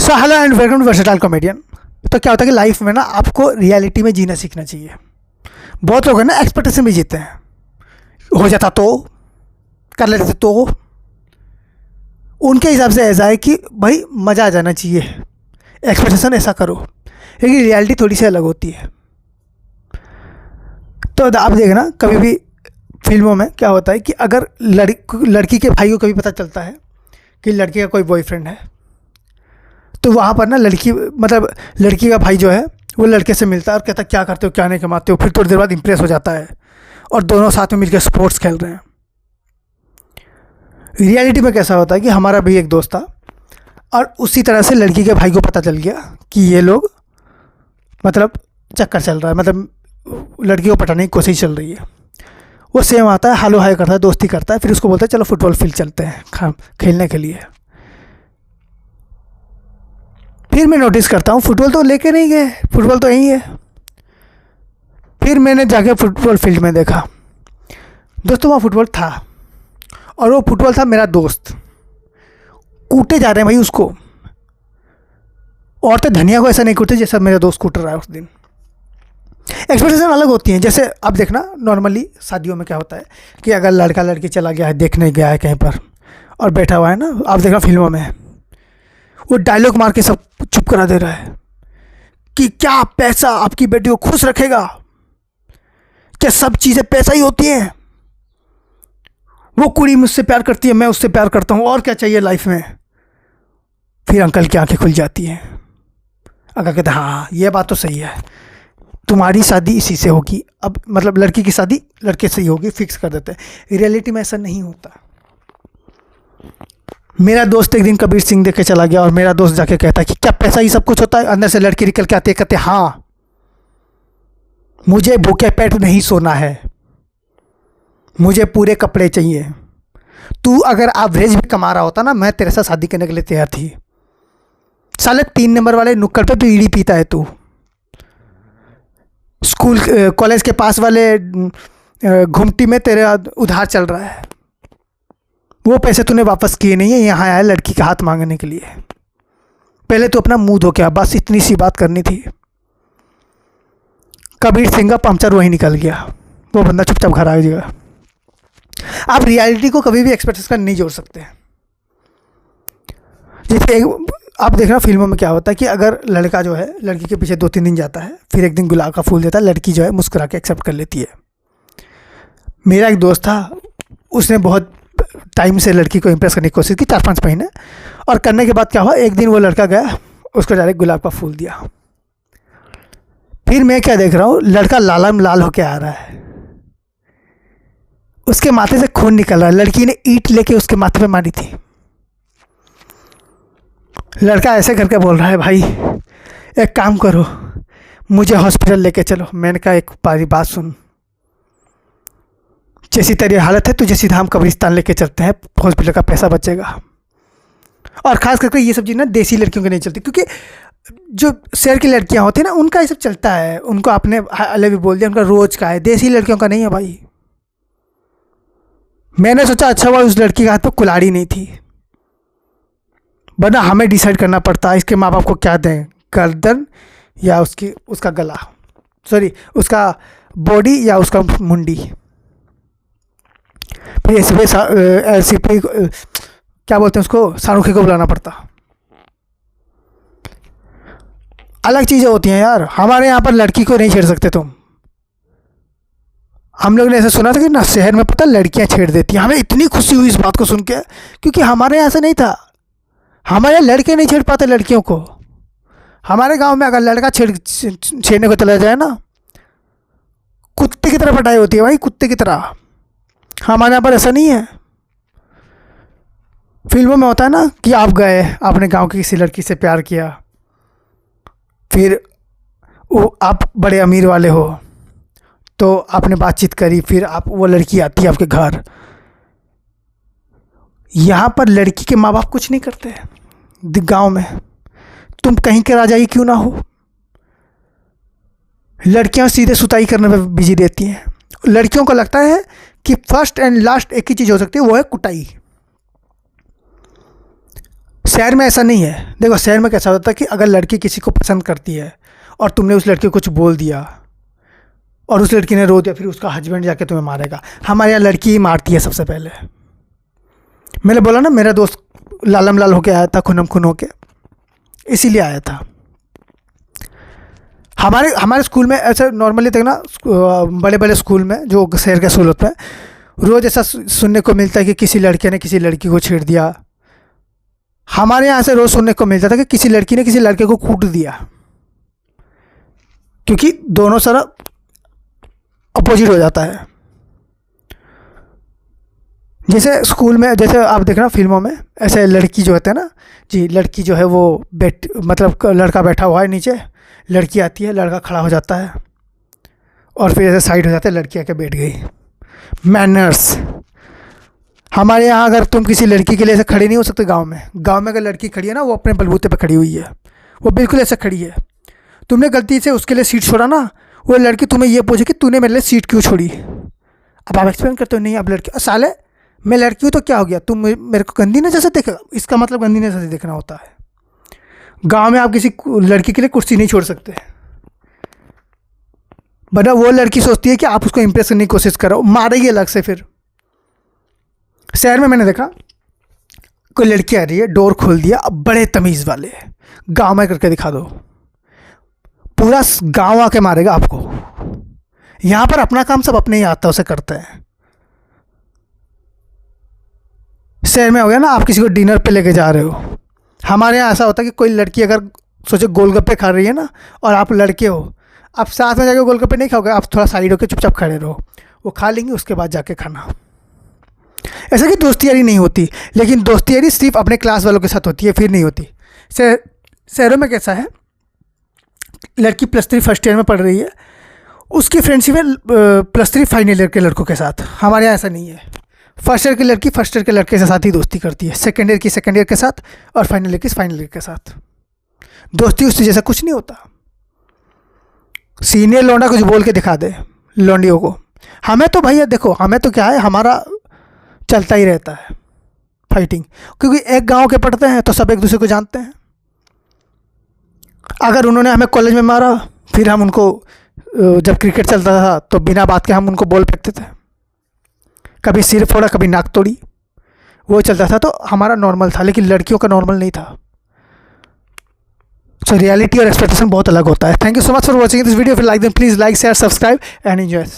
So hello and welcome to versatile comedian. तो क्या होता है कि लाइफ में ना आपको रियलिटी में जीना सीखना चाहिए। बहुत लोग हैं ना एक्सपेक्टेशन भी जीते हैं, हो जाता तो कर लेते तो। उनके हिसाब से ऐसा है कि भाई मज़ा आ जाना चाहिए, एक्सपेक्टेशन ऐसा करो, लेकिन रियलिटी थोड़ी सी अलग होती है। तो आप देखना कभी भी फिल्मों में क्या होता है कि अगर लड़की के भाई को कभी पता चलता है कि लड़की का कोई बॉयफ्रेंड है, तो वहाँ पर ना लड़की का भाई जो है वो लड़के से मिलता है और कहता है क्या करते हो क्या नहीं कमाते हो। फिर थोड़ी देर बाद इंप्रेस हो जाता है और दोनों साथ में मिलकर स्पोर्ट्स खेल रहे हैं। रियलिटी में कैसा होता है कि हमारा भी एक दोस्त था और उसी तरह से लड़की के भाई को पता चल गया कि ये लोग चक्कर चल रहा है, लड़की को पटाने की कोशिश चल रही है। वो सेम आता है, हालो हाय करता है, दोस्ती करता है, फिर उसको बोलता है चलो फुटबॉल फील्ड चलते हैं खेलने के लिए। फिर मैं नोटिस करता हूँ फुटबॉल तो लेके नहीं गए, फुटबॉल तो यहीं है। फिर मैंने जाके फुटबॉल फील्ड में देखा, दोस्तों वहाँ फुटबॉल था और वो फुटबॉल था मेरा दोस्त। कूटे जा रहे हैं भाई उसको, और तो धनिया को ऐसा नहीं कूटते जैसा मेरा दोस्त कूट रहा है उस दिन। एक्सपेक्टेशन अलग होती हैं। जैसे अब देखना नॉर्मली शादियों में क्या होता है कि अगर लड़का लड़की चला गया है, देखने गया है कहीं पर और बैठा हुआ है ना, आप देखना फिल्मों में वो डायलॉग मार के सब चुप करा दे रहा है कि क्या पैसा आपकी बेटी को खुश रखेगा, क्या सब चीज़ें पैसा ही होती हैं, वो कुड़ी मुझसे प्यार करती है, मैं उससे प्यार करता हूँ, और क्या चाहिए लाइफ में। फिर अंकल की आंखें खुल जाती हैं। अंकल कहते हैं हाँ ये बात तो सही है, तुम्हारी शादी इसी से होगी। अब लड़की की शादी लड़के से ही होगी, फिक्स कर देते हैं। रियलिटी में ऐसा नहीं होता। मेरा दोस्त एक दिन कबीर सिंह देख के चला गया और मेरा दोस्त जाके कहता है कि क्या पैसा ही सब कुछ होता है। अंदर से लड़की निकल के आती है, कहते हाँ मुझे भूखे पेट नहीं सोना है, मुझे पूरे कपड़े चाहिए। तू अगर एवरेज भी कमा रहा होता ना, मैं तेरे साथ शादी करने के लिए तैयार थी। साले 3 नंबर वाले नुक्कड़ पे बीड़ी पीता है तू, स्कूल कॉलेज के पास वाले घुमटी में तेरा उधार चल रहा है, वो पैसे तूने वापस किए नहीं है, यहाँ आया लड़की का हाथ मांगने के लिए। पहले तो अपना मुंह धो के आ, बस इतनी सी बात करनी थी। कबीर सिंह का पंचर वहीं निकल गया, वो बंदा चुपचाप घर आ जाएगा। आप रियलिटी को कभी भी एक्सपेक्टेशन नहीं जोड़ सकते। जैसे आप देखना फिल्मों में क्या होता है कि अगर लड़का जो है लड़की के पीछे 2-3 दिन जाता है, फिर एक दिन गुलाब का फूल देता है, लड़की जो है मुस्कुरा के एक्सेप्ट कर लेती है। मेरा एक दोस्त था, उसने बहुत टाइम से लड़की को इम्प्रेस करने की कोशिश की, 4-5 महीने, और करने के बाद क्या हुआ, एक दिन वो लड़का गया, उसको डायरेक्ट गुलाब का फूल दिया। फिर मैं क्या देख रहा हूँ, लड़का लालम लाल होके आ रहा है, उसके माथे से खून निकल रहा है। लड़की ने ईंट लेके उसके माथे पे मारी थी। लड़का ऐसे करके बोल रहा है भाई एक काम करो, मुझे हॉस्पिटल लेके चलो। मैंने कहा एक बात सुन, जैसी तेरी हालत है तुझे सीधा हम कब्रिस्तान लेके चलते हैं, हॉस्पिटल का पैसा बचेगा। और ख़ास करके ये सब चीज़ ना देसी लड़कियों की नहीं चलती, क्योंकि जो शहर की लड़कियां होती हैं ना उनका ये सब चलता है, उनको आपने अलग भी बोल दिया, उनका रोज़ का है। देसी लड़कियों का नहीं है भाई। मैंने सोचा अच्छा हुआ उस लड़की के हाथ पर कुल्हाड़ी नहीं थी, वरना हमें डिसाइड करना पड़ता है इसके माँ बाप को क्या दें, गर्दन या उसका गला, सॉरी उसका बॉडी या उसका मुंडी। फिर ऐसे पे क्या बोलते हैं उसको, शाहरुखी को बुलाना पड़ता। अलग चीज़ें होती हैं यार। हमारे यहाँ पर लड़की को नहीं छेड़ सकते तुम। हम लोग ने ऐसा सुना था कि ना शहर में पता लड़कियां छेड़ देती हैं। हमें इतनी खुशी हुई इस बात को सुन के, क्योंकि हमारे यहाँ ऐसा नहीं था। हमारे यहाँ लड़के नहीं छेड़ पाते लड़कियों को। हमारे गांव में अगर लड़का छेड़ने को चला जाए ना, कुत्ते की तरह पिटाई होती है भाई, कुत्ते की तरह। हमारे यहाँ पर ऐसा नहीं है। फिल्मों में होता है ना कि आप गए, आपने गांव की किसी लड़की से प्यार किया, फिर वो आप बड़े अमीर वाले हो तो आपने बातचीत करी, फिर वो लड़की आती है आपके घर। यहाँ पर लड़की के माँ बाप कुछ नहीं करते गांव में, तुम कहीं के राजा ही क्यों ना हो। लड़कियां सीधे सुताई करने में बिजी रहती हैं। लड़कियों को लगता है कि फर्स्ट एंड लास्ट एक ही चीज़ हो सकती है, वो है कुटाई। शहर में ऐसा नहीं है। देखो शहर में कैसा होता है कि अगर लड़की किसी को पसंद करती है और तुमने उस लड़की को कुछ बोल दिया और उस लड़की ने रो दिया, फिर उसका हस्बैंड जाके तुम्हें मारेगा। हमारे यहाँ लड़की ही मारती है सबसे पहले। मैंने बोला ना, मेरा दोस्त लालम लाल होके आया था, खुनम खुन होके, इसीलिए आया था। हमारे स्कूल में ऐसे नॉर्मली देखना, बड़े बड़े स्कूल में जो शहर के स्कूल होते हैं, रोज़ ऐसा सुनने को मिलता है कि किसी लड़के ने किसी लड़की को छेड़ दिया। हमारे यहाँ से रोज़ सुनने को मिलता था कि किसी लड़की ने किसी लड़के को कूट दिया, क्योंकि दोनों तरफ अपोजिट हो जाता है। जैसे स्कूल में, जैसे आप देखना फिल्मों में, ऐसे लड़की जो होते हैं ना जी, लड़की जो है वो मतलब लड़का बैठा हुआ है नीचे, लड़की आती है, लड़का खड़ा हो जाता है और फिर ऐसे साइड हो जाता है, लड़की आके बैठ गई। मैनर्स। हमारे यहाँ अगर तुम किसी लड़की के लिए ऐसे खड़े नहीं हो सकते। गांव में अगर लड़की खड़ी है ना, वो अपने बलबूते पे खड़ी हुई है, वो बिल्कुल ऐसे खड़ी है। तुमने गलती से उसके लिए सीट छोड़ा ना, वो लड़की तुम्हें ये पूछे कि तूने मेरे लिए सीट क्यों छोड़ी। अब आप एक्सप्लेन करते हो, नहीं अब लड़की, साले मैं लड़की हूँ तो क्या हो गया, तुम मेरे को गंदी नज़र से देखेगा। इसका मतलब गंदी नज़र से देखना होता है। गांव में आप किसी लड़की के लिए कुर्सी नहीं छोड़ सकते, वरना वो लड़की सोचती है कि आप उसको इम्प्रेस करने की कोशिश करो, मारेगी अलग से। फिर शहर में मैंने देखा, कोई लड़की आ रही है, डोर खोल दिया, अब बड़े तमीज़ वाले, गांव में करके दिखा दो, पूरा गांव आके मारेगा आपको। यहाँ पर अपना काम सब अपने ही आता उसे करते हैं। शहर में हो गया ना, आप किसी को डिनर पे लेके जा रहे हो। हमारे यहाँ ऐसा होता है कि कोई लड़की अगर सोचो गोलगप्पे खा रही है ना, और आप लड़के हो, आप साथ में जाके गोलगप्पे नहीं खाओगे, आप थोड़ा साइड होकर चुपचाप खड़े रहो, वो खा लेंगे, उसके बाद जाके खाना। ऐसा कि दोस्ती यारी नहीं होती, लेकिन दोस्ती यारी सिर्फ अपने क्लास वालों के साथ होती है, फिर नहीं होती। शहरों में कैसा है, लड़की +3 फर्स्ट ईयर में पढ़ रही है, उसकी फ्रेंडशिप है +3 फाइनल ईयर के लड़कों के साथ। हमारे यहाँ ऐसा नहीं है। फर्स्ट ईयर की लड़की फर्स्ट ईयर के लड़के के साथ ही दोस्ती करती है, सेकेंड ईयर की सेकेंड ईयर के साथ, और फाइनल ईयर की फाइनल ईयर के साथ। दोस्ती उससे जैसा कुछ नहीं होता। सीनियर लौंडा कुछ बोल के दिखा दे लौंडियों को, हमें तो भैया देखो, हमें तो क्या है, हमारा चलता ही रहता है फाइटिंग, क्योंकि एक गांव के पढ़ते हैं तो सब एक दूसरे को जानते हैं। अगर उन्होंने हमें कॉलेज में मारा, फिर हम उनको, जब क्रिकेट चलता था तो बिना बात के हम उनको बॉल फेंकते थे, कभी सिर फोड़ा, कभी नाक तोड़ी, वो चलता था। तो हमारा नॉर्मल था, लेकिन लड़कियों का नॉर्मल नहीं था। सो रियलिटी और एक्सपेक्टेशन बहुत अलग होता है। Thank you so much for watching this video. फिर like them, please like, share, subscribe and enjoy.